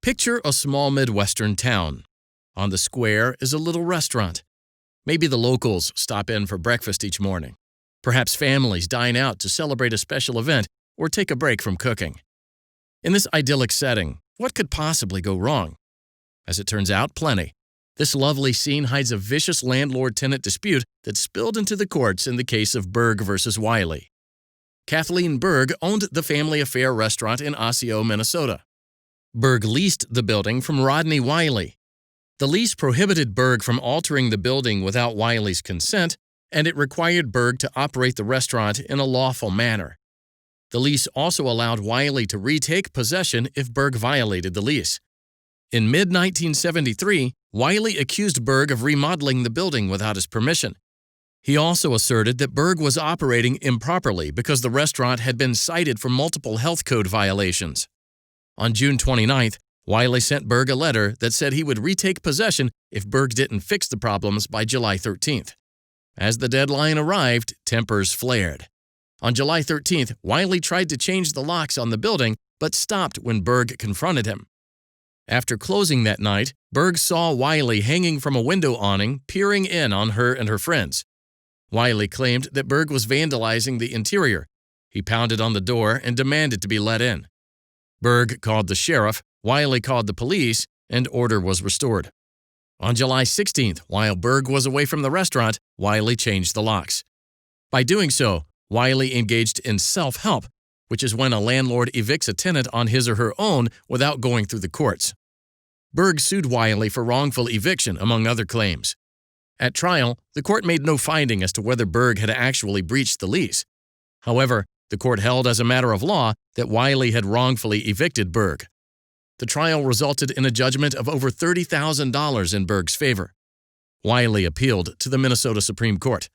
Picture a small midwestern town. On the square is a little restaurant. Maybe the locals stop in for breakfast each morning. Perhaps families dine out to celebrate a special event or take a break from cooking. In this idyllic setting, what could possibly go wrong? As it turns out, plenty. This lovely scene hides a vicious landlord-tenant dispute that spilled into the courts in the case of Berg versus Wiley. Kathleen Berg owned the family affair restaurant in Osseo, Minnesota. Berg leased the building from Rodney Wiley. The lease prohibited Berg from altering the building without Wiley's consent, and it required Berg to operate the restaurant in a lawful manner. The lease also allowed Wiley to retake possession if Berg violated the lease. In mid-1973, Wiley accused Berg of remodeling the building without his permission. He also asserted that Berg was operating improperly because the restaurant had been cited for multiple health code violations. On June 29th, Wiley sent Berg a letter that said he would retake possession if Berg didn't fix the problems by July 13th. As the deadline arrived, tempers flared. On July 13th, Wiley tried to change the locks on the building, but stopped when Berg confronted him. After closing that night, Berg saw Wiley hanging from a window awning, peering in on her and her friends. Wiley claimed that Berg was vandalizing the interior. He pounded on the door and demanded to be let in. Berg called the sheriff, Wiley called the police, and order was restored. On July 16th, while Berg was away from the restaurant, Wiley changed the locks. By doing so, Wiley engaged in self-help, which is when a landlord evicts a tenant on his or her own without going through the courts. Berg sued Wiley for wrongful eviction, among other claims. At trial, the court made no finding as to whether Berg had actually breached the lease. However, the court held as a matter of law that Wiley had wrongfully evicted Berg. The trial resulted in a judgment of over $30,000 in Berg's favor. Wiley appealed to the Minnesota Supreme Court.